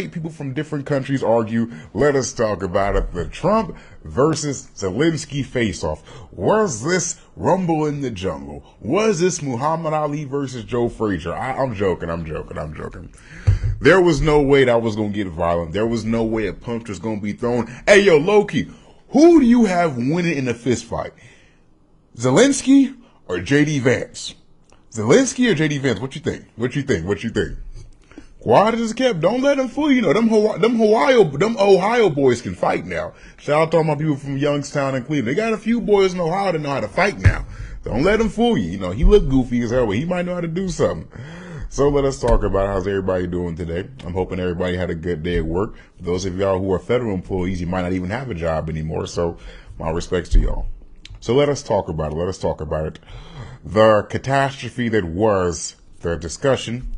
People from different countries argue. Let us talk about it. The Trump versus Zelensky face-off. Was this Rumble in the Jungle? Was this Muhammad Ali versus Joe Frazier? I'm joking. There was no way that was going to get violent. There was no way a punch was going to be thrown. Hey, yo, Loki, who do you have winning in a fist fight? Zelensky or JD Vance? Zelensky or JD Vance? What you think? Quiet as kept. Don't let them fool you. Them Ohio boys can fight now. Shout out to all my people from Youngstown and Cleveland. They got a few boys in Ohio that know how to fight now. Don't let him fool you. He look goofy as hell, but he might know how to do something. So let us talk about how's everybody doing today. I'm hoping everybody had a good day at work. For those of y'all who are federal employees, you might not even have a job anymore. So my respects to y'all. So let us talk about it. The catastrophe that was the discussion,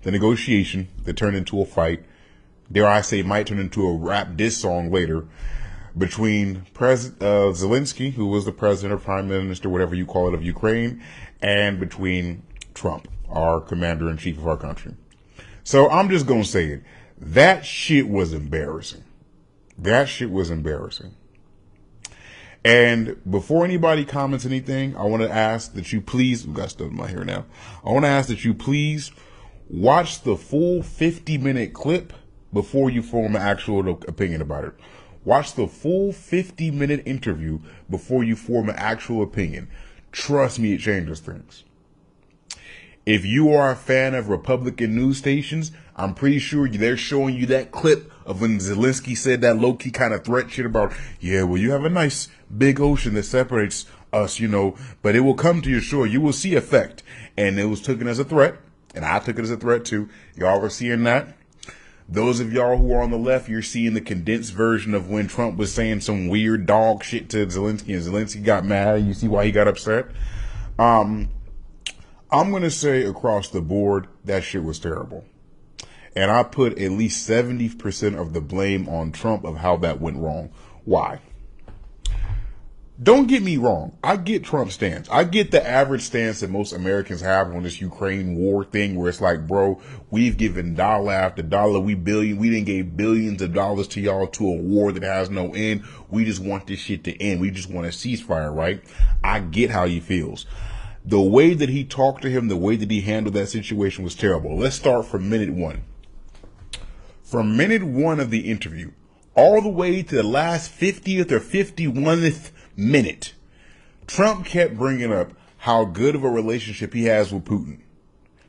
the negotiation that turned into a fight, dare I say might turn into a rap diss song later, between Zelensky, who was the president or prime minister, whatever you call it, of Ukraine, and between Trump, our commander-in-chief of our country. So I'm just going to say it. That shit was embarrassing. And before anybody comments anything, I want to ask that you please, I've got stuff in my hair now. I want to ask that you please watch the full 50-minute clip before you form an actual opinion about it. Watch the full 50-minute interview before you form an actual opinion. Trust me, it changes things. If you are a fan of Republican news stations, I'm pretty sure they're showing you that clip of when Zelensky said that low-key kind of threat shit about, yeah, well, you have a nice big ocean that separates us, but it will come to your shore. You will see effect. And it was taken as a threat. And I took it as a threat too. Y'all were seeing that. Those of y'all who are on the left, you're seeing the condensed version of when Trump was saying some weird dog shit to Zelensky and Zelensky got mad. You see why he got upset? I'm going to say across the board, that shit was terrible. And I put at least 70% of the blame on Trump of how that went wrong. Why? Don't get me wrong. I get Trump's stance. I get the average stance that most Americans have on this Ukraine war thing where it's like, bro, we've given dollar after dollar. We didn't give billions of dollars to y'all to a war that has no end. We just want this shit to end. We just want a ceasefire, right? I get how he feels. The way that he talked to him, the way that he handled that situation was terrible. Let's start from minute one. From minute one of the interview, all the way to the last 50th or 51st minute, Trump kept bringing up how good of a relationship he has with Putin.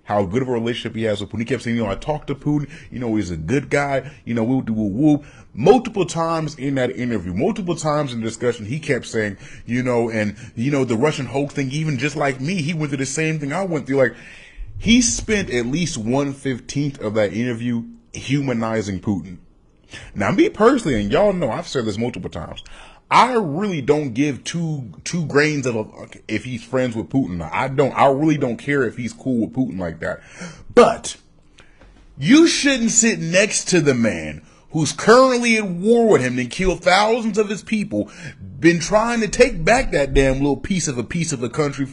He kept saying, I talked to Putin, he's a good guy, woo. Multiple times in that interview, multiple times in the discussion, he kept saying, the Russian hoax thing, even just like me, he went through the same thing I went through. Like, he spent at least 1/15 of that interview humanizing Putin. Now, me personally, and y'all know, I've said this multiple times, I really don't give two grains of if he's friends with Putin. I really don't care if he's cool with Putin like that. But you shouldn't sit next to the man who's currently at war with him and killed thousands of his people, been trying to take back that damn little piece of the country,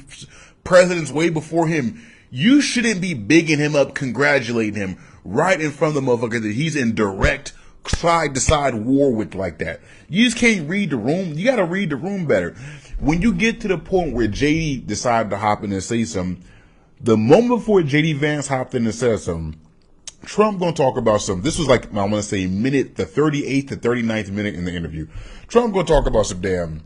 presidents way before him. You shouldn't be bigging him up, congratulating him right in front of the motherfucker that he's in direct side-to-side war with like that. You just can't read the room. You got to read the room better. When you get to the point where JD decided to hop in and say something, the moment before JD Vance hopped in and said something, Trump gonna talk about something. This was like, I want to say the 38th to 39th minute in the interview. Trump gonna talk about some damn,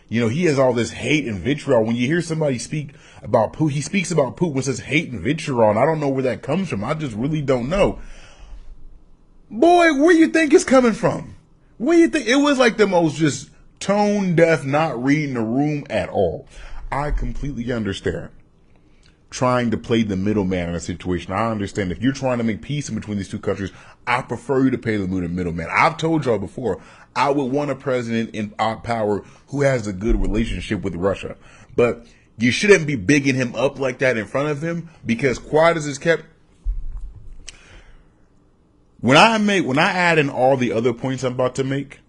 he has all this hate and vitriol. When you hear somebody speak about Putin, he speaks about Putin with says hate and vitriol, and I don't know where that comes from. I just really don't know. Boy, where you think it's coming from? Where you think? It was like the most just tone deaf, not reading the room at all. I completely understand trying to play the middleman in a situation. I understand if you're trying to make peace in between these two countries, I prefer you to play the middleman. I've told y'all before, I would want a president in power who has a good relationship with Russia. But you shouldn't be bigging him up like that in front of him, because quiet as it's kept. When I add in all the other points I'm about to make,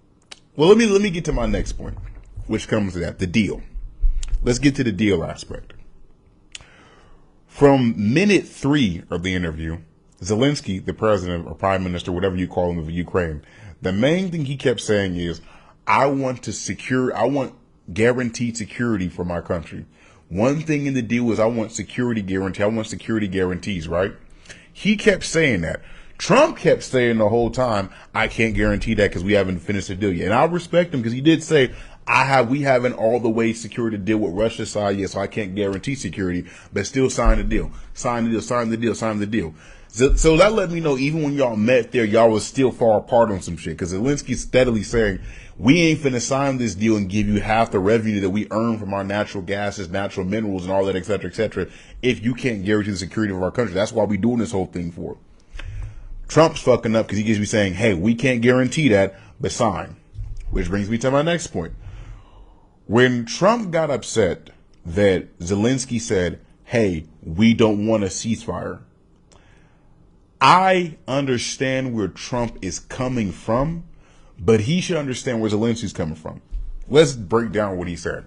well, let me get to my next point, which comes to that, the deal. Let's get to the deal aspect. From minute 3 of the interview Zelensky, the president or prime minister, whatever you call him of Ukraine, the main thing he kept saying is, I want guaranteed security for my country. One thing in the deal is I want security guarantee. I want security guarantees, right? He kept saying that. Trump kept saying the whole time, I can't guarantee that because we haven't finished the deal yet. And I respect him because he did say, we haven't all the way secured a deal with Russia's side yet, so I can't guarantee security, but still sign the deal. Sign the deal, sign the deal, sign the deal. So that let me know even when y'all met there, y'all was still far apart on some shit. Because Zelensky's steadily saying, we ain't finna sign this deal and give you half the revenue that we earn from our natural gases, natural minerals, and all that, et cetera, if you can't guarantee the security of our country. That's why we doing this whole thing for. Trump's fucking up because he gives me saying, hey, we can't guarantee that, but sign. Which brings me to my next point. When Trump got upset that Zelensky said, hey, we don't want a ceasefire, I understand where Trump is coming from, but he should understand where Zelensky's coming from. Let's break down what he said.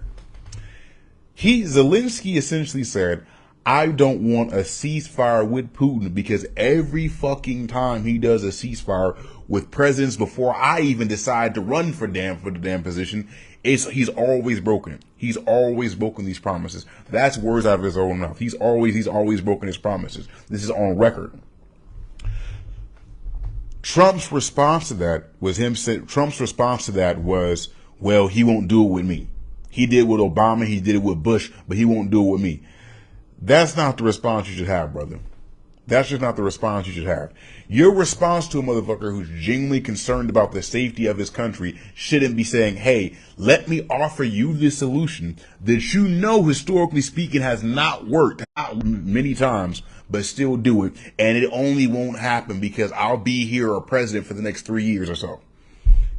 Zelensky essentially said, I don't want a ceasefire with Putin because every fucking time he does a ceasefire with presidents before I even decide to run for the damn position, he's always broken it. He's always broken these promises. That's words out of his own mouth. He's always broken his promises. This is on record. Trump's response to that was, well, he won't do it with me. He did it with Obama, he did it with Bush, but he won't do it with me. That's not the response you should have, brother. That's just not the response you should have. Your response to a motherfucker who's genuinely concerned about the safety of his country shouldn't be saying, hey, let me offer you this solution that you know, historically speaking, has not worked many times, but still do it. And it only won't happen because I'll be here or president for the next 3 years or so.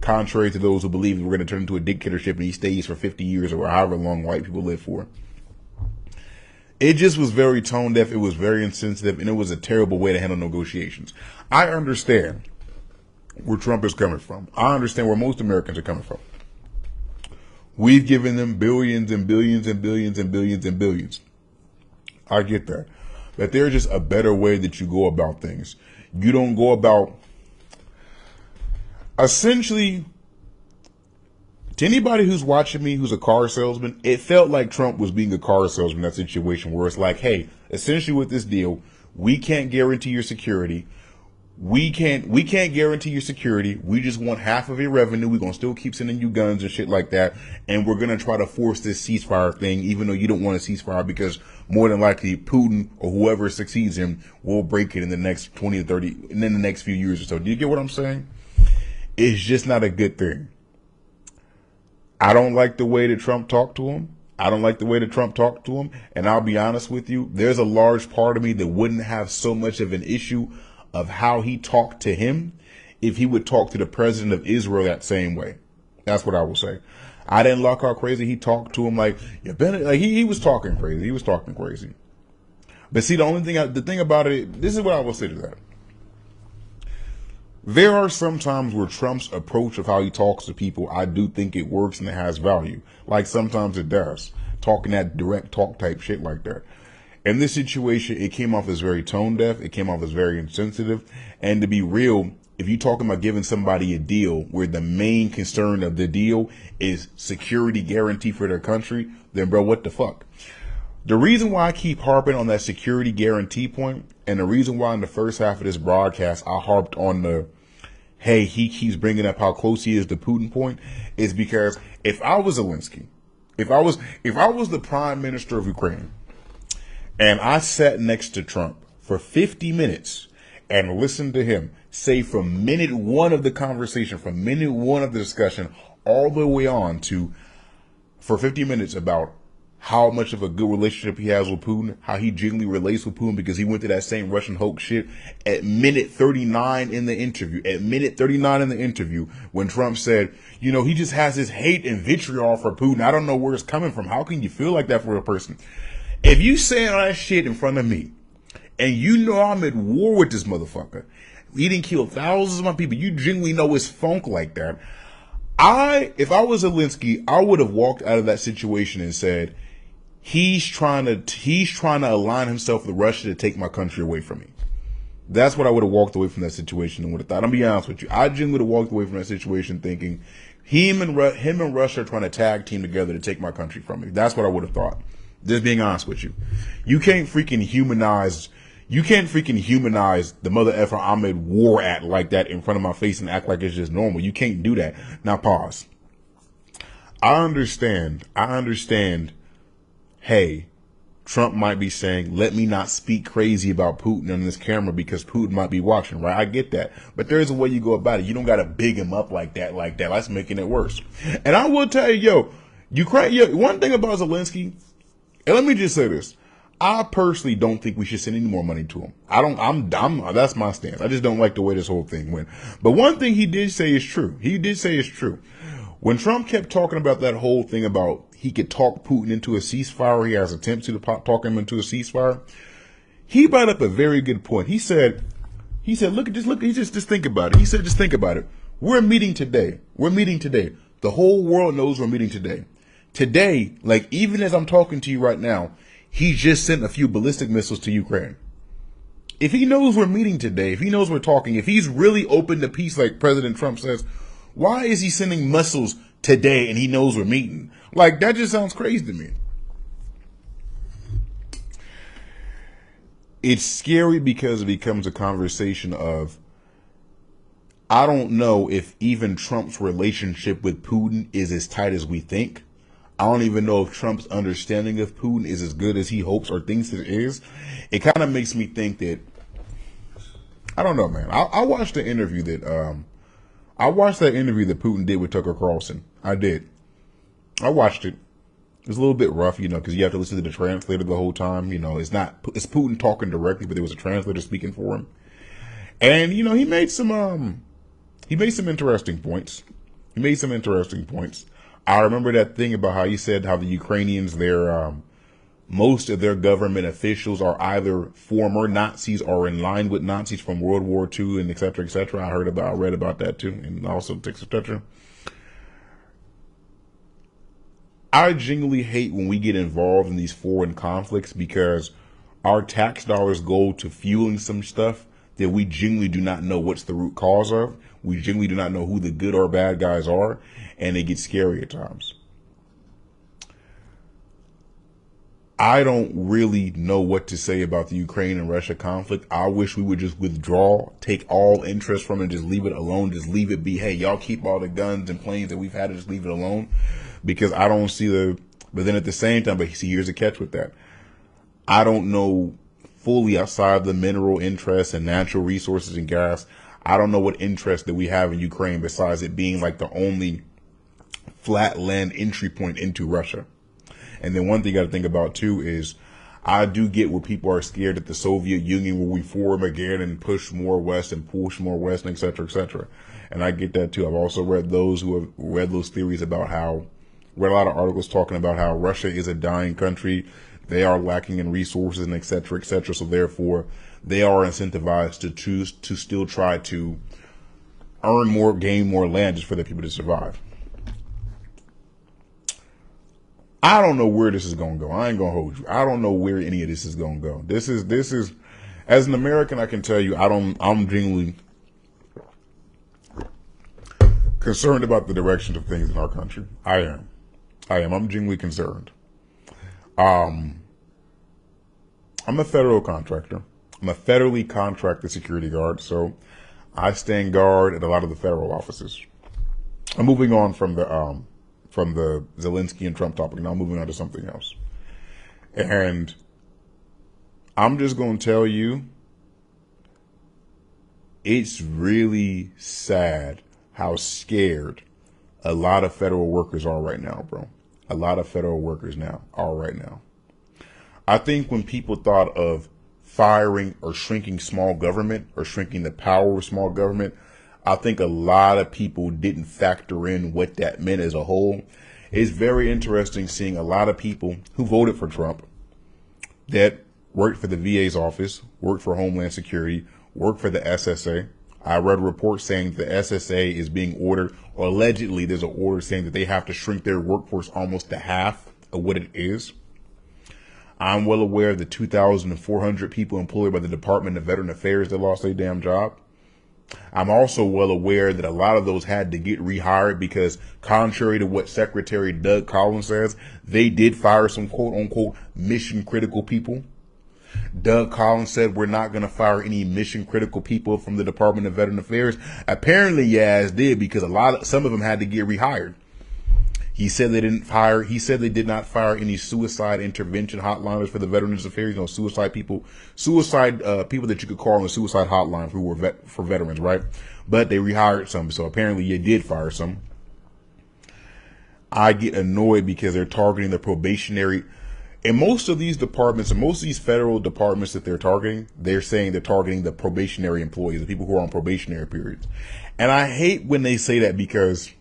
Contrary to those who believe we're going to turn into a dictatorship and he stays for 50 years or however long white people live for. It just was very tone deaf. It was very insensitive, and it was a terrible way to handle negotiations. I understand where Trump is coming from. I understand where most Americans are coming from. We've given them billions and billions and billions and billions and billions. I get that. But there's just a better way that you go about things. You don't go about, essentially, to anybody who's watching me who's a car salesman, it felt like Trump was being a car salesman in that situation where it's like, hey, essentially with this deal, we can't guarantee your security. We can't guarantee your security. We just want half of your revenue. We're going to still keep sending you guns and shit like that. And we're going to try to force this ceasefire thing, even though you don't want a ceasefire, because more than likely Putin or whoever succeeds him will break it in the next 20 to 30, and then the next few years or so. Do you get what I'm saying? It's just not a good thing. I don't like the way that Trump talked to him. And I'll be honest with you, there's a large part of me that wouldn't have so much of an issue of how he talked to him if he would talk to the president of Israel that same way. That's what I will say. I didn't like how crazy he talked to him. Like, he was talking crazy. But see, the thing about it, this is what I will say to that. There are some times where Trump's approach of how he talks to people, I do think it works and it has value. Like sometimes it does. Talking that direct talk type shit like that. In this situation, it came off as very tone deaf. It came off as very insensitive. And to be real, if you're talking about giving somebody a deal where the main concern of the deal is security guarantee for their country, then bro, what the fuck? The reason why I keep harping on that security guarantee point, and the reason why in the first half of this broadcast I harped on the, hey, he keeps bringing up how close he is to Putin point, is because if I was Zelensky, if I was the prime minister of Ukraine, and I sat next to Trump for 50 minutes and listened to him say from minute one of the conversation, from minute one of the discussion, all the way on to, for 50 minutes about how much of a good relationship he has with Putin, how he genuinely relates with Putin because he went to that same Russian hoax shit at minute 39 in the interview, when Trump said, he just has this hate and vitriol for Putin. I don't know where it's coming from. How can you feel like that for a person? If you saying all that shit in front of me and you know I'm at war with this motherfucker, he didn't kill thousands of my people, you genuinely know it's funk like that. If I was Zelensky, I would have walked out of that situation and said, he's trying to align himself with Russia to take my country away from me. That's what I would have walked away from that situation and would have thought. I'll be honest with you. I genuinely would have walked away from that situation thinking him and Russia are trying to tag team together to take my country from me. That's what I would have thought. Just being honest with you. You can't freaking humanize the mother effer I made war at like that in front of my face and act like it's just normal. You can't do that. Now pause. I understand. Hey, Trump might be saying, let me not speak crazy about Putin on this camera because Putin might be watching, right? I get that. But there's a way you go about it. You don't got to big him up like that. That's making it worse. And I will tell you, one thing about Zelensky, and let me just say this. I personally don't think we should send any more money to him. That's my stance. I just don't like the way this whole thing went. But one thing he did say is true. When Trump kept talking about that whole thing about he could talk Putin into a ceasefire, he has attempts to talk him into a ceasefire. He brought up a very good point. He said, just think about it. He said, just think about it. We're meeting today. The whole world knows we're meeting today. Today, like even as I'm talking to you right now, he just sent a few ballistic missiles to Ukraine. If he knows we're meeting today, if he knows we're talking, if he's really open to peace like President Trump says, why is he sending missiles today and he knows we're meeting? Like, that just sounds crazy to me. It's scary because it becomes a conversation of, I don't know if even Trump's relationship with Putin is as tight as we think. I don't even know if Trump's understanding of Putin is as good as he hopes or thinks it is. It kind of makes me think that, I don't know, man. I watched the interview that Putin did with Tucker Carlson. I did. I watched it. It was a little bit rough, because you have to listen to the translator the whole time. It's Putin talking directly, but there was a translator speaking for him. And, he made some interesting points. I remember that thing about how he said how the Ukrainians, most of their government officials are either former Nazis or in line with Nazis from World War II and et cetera, et cetera. I read about that too, and also et cetera. I genuinely hate when we get involved in these foreign conflicts because our tax dollars go to fueling some stuff that we genuinely do not know what's the root cause of. We genuinely do not know who the good or bad guys are, and it gets scary at times. I don't really know what to say about the Ukraine and Russia conflict. I wish we would just withdraw, take all interest from it, just leave it alone, just leave it be. Hey, y'all keep all the guns and planes that we've had to just leave it alone, because I don't see but then at the same time, here's the catch with that. I don't know fully outside the mineral interests and natural resources and gas. I don't know what interest that we have in Ukraine besides it being like the only flat land entry point into Russia. And then one thing you got to think about too is I do get where people are scared that the Soviet Union will reform again and push more west and push more west and et cetera, et cetera. And I get that too. I've also read those who have read those theories about read a lot of articles talking about how Russia is a dying country. They are lacking in resources and et cetera, et cetera. So therefore they are incentivized to still try to earn more, gain more land just for the people to survive. I don't know where this is going to go. I ain't going to hold you. I don't know where any of this is going to go. This is, as an American, I can tell you, I'm genuinely concerned about the direction of things in our country. I am. I'm genuinely concerned. I'm a federal contractor. I'm a federally contracted security guard, so I stand guard at a lot of the federal offices. I'm moving on from the Zelensky and Trump topic. Now I'm moving on to something else. And I'm just going to tell you, it's really sad how scared a lot of federal workers are right now, bro. A lot of federal workers are right now. I think when people thought of firing or shrinking small government or shrinking the power of small government, I think a lot of people didn't factor in what that meant as a whole. It's very interesting seeing a lot of people who voted for Trump that worked for the VA's office, worked for Homeland Security, worked for the SSA. I read a report saying the SSA is being ordered, or allegedly there's an order saying that they have to shrink their workforce almost to half of what it is. I'm well aware of the 2,400 people employed by the Department of Veteran Affairs that lost their damn job. I'm also well aware that a lot of those had to get rehired because, contrary to what Secretary Doug Collins says, they did fire some quote unquote mission critical people. Doug Collins said we're not going to fire any mission critical people from the Department of Veteran Affairs. Apparently, Yaz did, because some of them had to get rehired. He said they did not fire any suicide intervention hotliners for the Veterans Affairs. You know, suicide people that you could call on the suicide hotline who were for veterans, right? But they rehired some, so apparently you did fire some. I get annoyed because they're targeting the probationary. In most of these departments, and most of these federal departments that they're targeting, they're saying they're targeting the probationary employees, the people who are on probationary periods. And I hate when they say that, because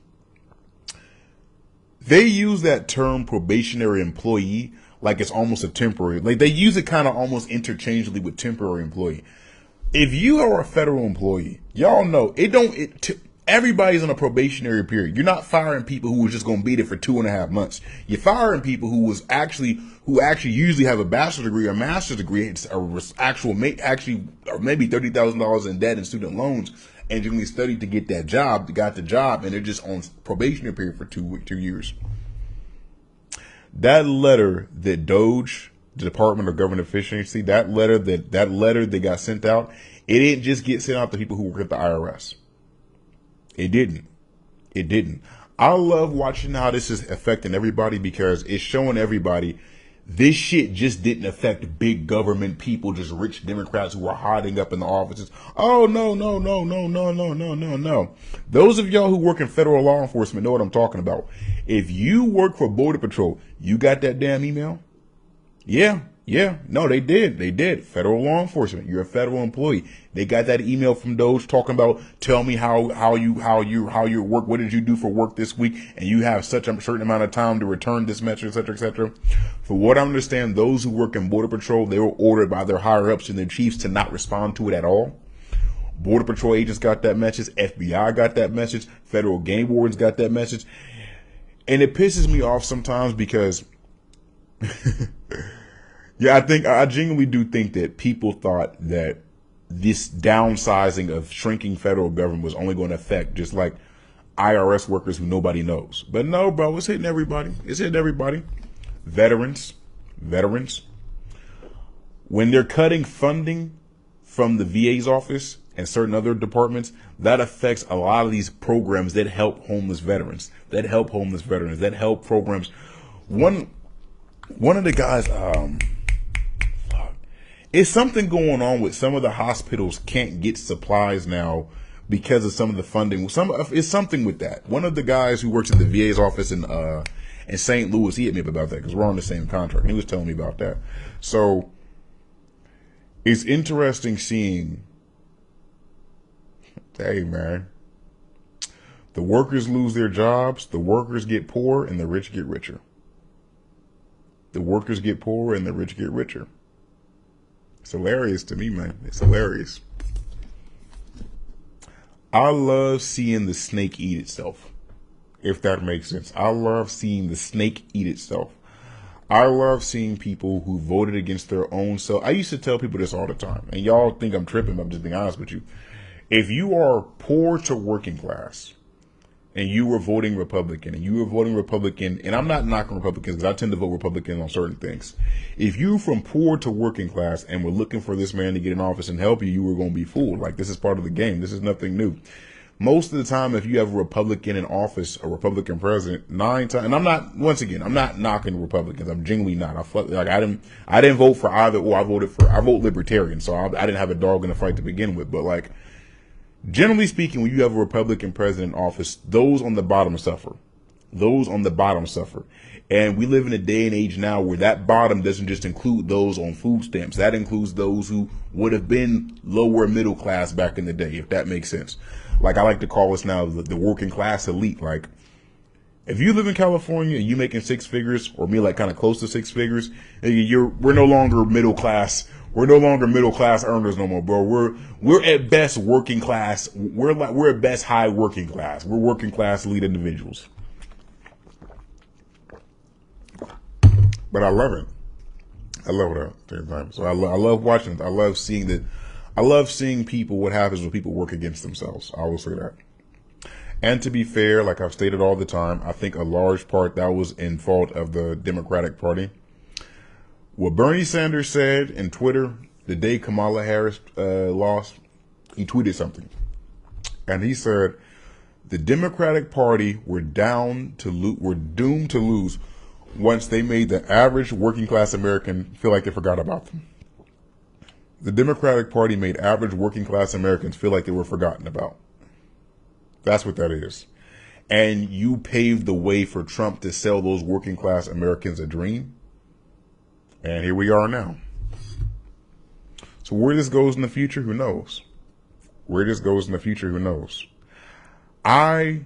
they use that term probationary employee like it's almost a temporary, like they use it kind of almost interchangeably with temporary employee. If you are a federal employee, y'all know everybody's on a probationary period. You're not firing people who are just going to be there for 2.5 months. You're firing people who actually usually have a bachelor's degree or master's degree, or maybe $30,000 in debt and student loans, and generally studied to get that job, got the job, and they're just on probationary period for 2 years. That letter that DOGE, the Department of Government Efficiency, that letter that got sent out, it didn't just get sent out to people who work at the IRS. It didn't. I love watching how this is affecting everybody, because it's showing everybody this shit just didn't affect big government people, just rich Democrats who are hiding up in the offices. Oh, no. Those of y'all who work in federal law enforcement know what I'm talking about. If you work for Border Patrol, you got that damn email? Yeah. No, they did. Federal law enforcement. You're a federal employee. They got that email from DOGE talking about, tell me how you work. What did you do for work this week? And you have such a certain amount of time to return this message, et cetera, et cetera. For what I understand, those who work in Border Patrol, they were ordered by their higher ups and their chiefs to not respond to it at all. Border Patrol agents got that message. FBI got that message. Federal game wardens got that message. And it pisses me off sometimes because yeah, I genuinely do think that people thought that this downsizing of shrinking federal government was only going to affect just like IRS workers who nobody knows. But no, bro, it's hitting everybody. Veterans. When they're cutting funding from the VA's office and certain other departments, that affects a lot of these programs that help homeless veterans, that help programs. One of the guys, it's something going on with some of the hospitals can't get supplies now because of some of the funding. It's something with that. One of the guys who works at the VA's office in St. Louis, he hit me up about that because we're on the same contract. And he was telling me about that. So it's interesting seeing, hey man, the workers lose their jobs, the workers get poor, and the rich get richer. The workers get poorer and the rich get richer. It's hilarious to me, man. It's hilarious. I love seeing the snake eat itself, if that makes sense. I love seeing the snake eat itself. I love seeing people who voted against their own self. I used to tell people this all the time, and y'all think I'm tripping, but I'm just being honest with you. If you are poor to working class, and you were voting Republican, and I'm not knocking Republicans because I tend to vote Republican on certain things. If you from poor to working class and were looking for this man to get in office and help you, you were going to be fooled. Like, this is part of the game. This is nothing new. Most of the time, if you have a Republican in office, a Republican president, 9 times, and I'm not knocking Republicans. I'm genuinely not. I didn't vote for either, or I vote Libertarian, so I didn't have a dog in the fight to begin with. But like, generally speaking, when you have a Republican president in office, those on the bottom suffer. And we live in a day and age now where that bottom doesn't just include those on food stamps. That includes those who would have been lower middle class back in the day, if that makes sense. Like, I like to call us now the working class elite. Like, if you live in California and you making 6 figures, or me, like kind of close to 6 figures, we're no longer middle class. We're no longer middle class earners no more, bro. We're at best working class. We're at best high working class. We're working class elite individuals. But I love it. I love that. So I love watching it. I love seeing that. I love seeing people, what happens when people work against themselves. I will say that. And to be fair, like I've stated all the time, I think a large part that was in fault of the Democratic Party. What Bernie Sanders said in Twitter the day Kamala Harris lost, he tweeted something. And he said, the Democratic Party were doomed to lose once they made the average working class American feel like they forgot about them. The Democratic Party made average working class Americans feel like they were forgotten about. That's what that is. And you paved the way for Trump to sell those working class Americans a dream. And here we are now. So where this goes in the future, who knows? Where this goes in the future, who knows? I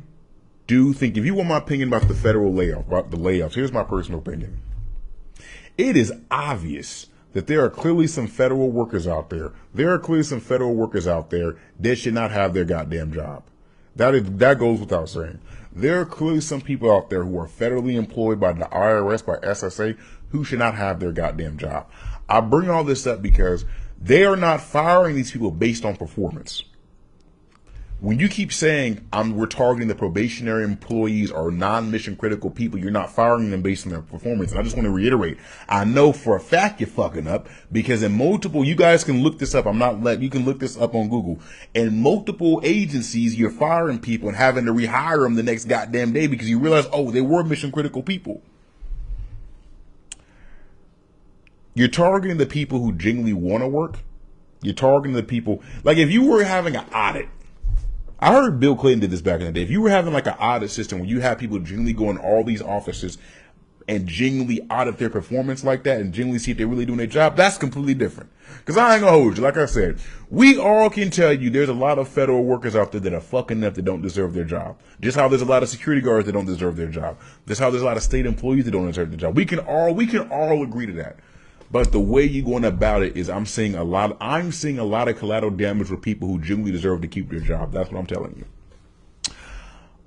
do think, if you want my opinion about the federal layoff, about the layoffs, here's my personal opinion. It is obvious that there are clearly some federal workers out there. There are clearly some federal workers out there that should not have their goddamn job. That goes without saying. There are clearly some people out there who are federally employed by the IRS, by SSA, who should not have their goddamn job. I bring all this up because they are not firing these people based on performance. When you keep saying we're targeting the probationary employees or non-mission critical people, you're not firing them based on their performance. And I just want to reiterate, I know for a fact you're fucking up because in multiple, you guys can look this up. You can look this up on Google. In multiple agencies, you're firing people and having to rehire them the next goddamn day because you realize, oh, they were mission critical people. You're targeting the people who genuinely want to work. You're targeting the people, like if you were having an audit, I heard Bill Clinton did this back in the day. If you were having like an audit system where you have people genuinely go in all these offices and genuinely audit their performance like that and genuinely see if they're really doing their job, that's completely different. Because I ain't gonna hold you. Like I said, we all can tell you there's a lot of federal workers out there that are fucking up that don't deserve their job. Just how there's a lot of security guards that don't deserve their job. Just how there's a lot of state employees that don't deserve their job. We can all agree to that. But the way you're going about it is I'm seeing a lot of collateral damage for people who genuinely deserve to keep their job. That's what I'm telling you.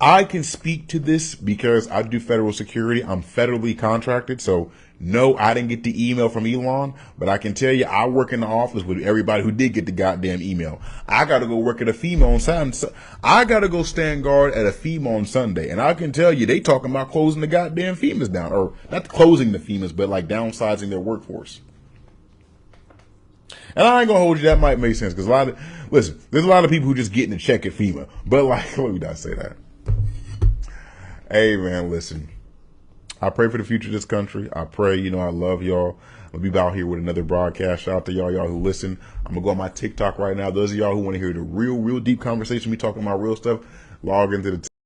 I can speak to this because I do federal security. I'm federally contracted. So no, I didn't get the email from Elon, but I can tell you I work in the office with everybody who did get the goddamn email. I got to go work at a FEMA on Sunday. I got to go stand guard at a FEMA on Sunday. And I can tell you they talking about closing the goddamn FEMAs down, or not closing the FEMAs, but like downsizing their workforce. And I ain't gonna hold you, that might make sense because there's a lot of people who just getting a check at FEMA. But like, let me not say that. Hey man, listen. I pray for the future of this country. I pray, I love y'all. I'll be out here with another broadcast. Shout out to y'all who listen. I'm gonna go on my TikTok right now. Those of y'all who want to hear the real deep conversation, me talking about real stuff, log into the